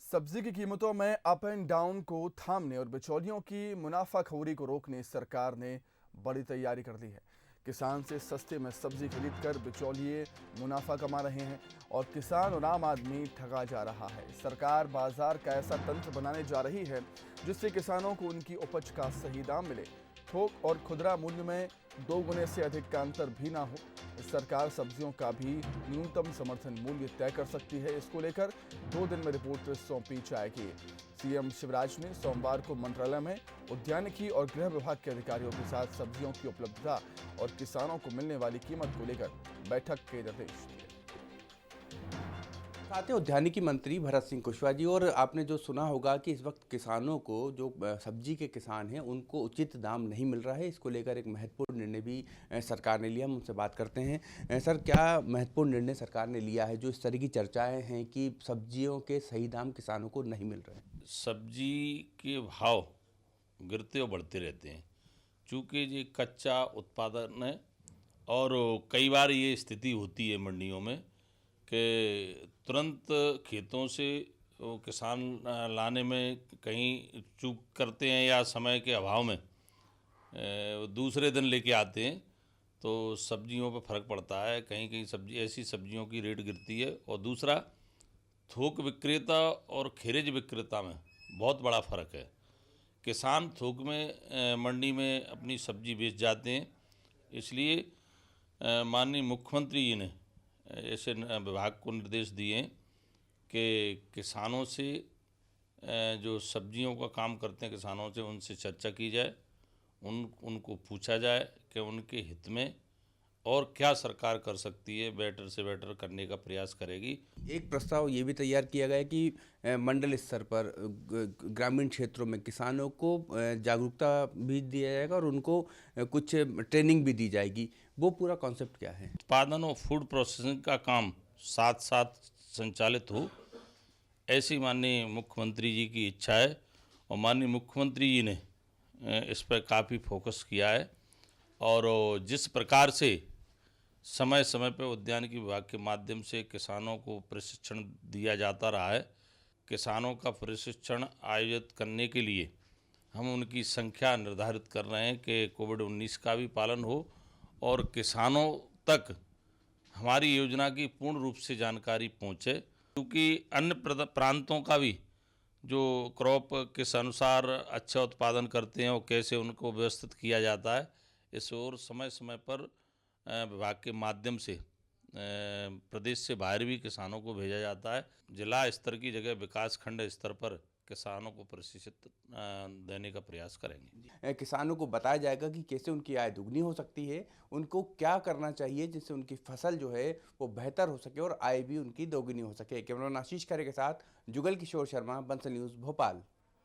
सब्जी की कीमतों में अप एंड डाउन को थामने और बिचौलियों की मुनाफाखोरी को रोकने सरकार ने बड़ी तैयारी कर ली है। किसान से सस्ते में सब्जी खरीदकर बिचौलिए मुनाफा कमा रहे हैं और किसान और आम आदमी ठगा जा रहा है। सरकार बाजार का ऐसा तंत्र बनाने जा रही है जिससे किसानों को उनकी उपज का सही दाम मिले। थोक और खुदरा मूल्य में 2 गुने से अधिक का अंतर भी ना हो। सरकार सब्जियों का भी न्यूनतम समर्थन मूल्य तय कर सकती है। इसको लेकर 2 दिन में रिपोर्ट सौंपी जाएगी। सीएम शिवराज ने सोमवार को मंत्रालय में उद्यानिकी और गृह विभाग के अधिकारियों के साथ सब्जियों की उपलब्धता और किसानों को मिलने वाली कीमत को लेकर बैठक के निर्देश दिए। साथ ही उद्यानिकी मंत्री भरत सिंह कुशवाहा जी, और आपने जो सुना होगा कि इस वक्त किसानों को, जो सब्जी के किसान हैं, उनको उचित दाम नहीं मिल रहा है। इसको लेकर एक महत्वपूर्ण निर्णय भी सरकार ने लिया। हम उनसे बात करते हैं। सर, क्या महत्वपूर्ण निर्णय सरकार ने लिया है जो इस तरह की चर्चाएं हैं कि सब्जियों के सही दाम किसानों को नहीं मिल रहे? सब्जी के भाव गिरते और बढ़ते रहते हैं, चूँकि ये कच्चा उत्पादन है और कई बार ये स्थिति होती है मंडियों में कि तुरंत खेतों से वो किसान लाने में कहीं चूक करते हैं या समय के अभाव में दूसरे दिन लेके आते हैं, तो सब्जियों पर फर्क पड़ता है। कहीं कहीं ऐसी सब्जियों की रेट गिरती है। और दूसरा, थोक विक्रेता और खेरेज विक्रेता में बहुत बड़ा फ़र्क है। किसान थोक में मंडी में अपनी सब्जी बेच जाते हैं, इसलिए माननीय मुख्यमंत्री जी ने ऐसे विभाग को निर्देश दिए हैं कि किसानों से, जो सब्जियों का काम करते हैं किसानों से, उनसे चर्चा की जाए, उनको पूछा जाए कि उनके हित में और क्या सरकार कर सकती है, बेटर से बेटर करने का प्रयास करेगी। एक प्रस्ताव ये भी तैयार किया गया है कि मंडल स्तर पर ग्रामीण क्षेत्रों में किसानों को जागरूकता भी दिया जाएगा और उनको कुछ ट्रेनिंग भी दी जाएगी। वो पूरा कॉन्सेप्ट क्या है? उत्पादन और फूड प्रोसेसिंग का काम साथ साथ संचालित हो, ऐसी माननीय मुख्यमंत्री जी की इच्छा है और माननीय मुख्यमंत्री जी ने इस पर काफ़ी फोकस किया है। और जिस प्रकार से समय समय पर उद्यानिकी विभाग के माध्यम से किसानों को प्रशिक्षण दिया जाता रहा है, किसानों का प्रशिक्षण आयोजित करने के लिए हम उनकी संख्या निर्धारित कर रहे हैं कि कोविड-19 का भी पालन हो और किसानों तक हमारी योजना की पूर्ण रूप से जानकारी पहुंचे, क्योंकि अन्य प्रांतों का भी जो क्रॉप किस अनुसार अच्छा उत्पादन करते हैं और कैसे उनको व्यवस्थित किया जाता है, इस ओर समय समय पर विभाग के माध्यम से प्रदेश से बाहर भी किसानों को भेजा जाता है। जिला स्तर की जगह विकासखंड स्तर पर किसानों को प्रशिक्षित देने का प्रयास करेंगे। किसानों को बताया जाएगा कि कैसे उनकी आय दुगनी हो सकती है, उनको क्या करना चाहिए जिससे उनकी फसल जो है वो बेहतर हो सके और आय भी उनकी दोगुनी हो सके। कैमरामैन आशीष खरे के साथ जुगल किशोर शर्मा, बंसल न्यूज़, भोपाल।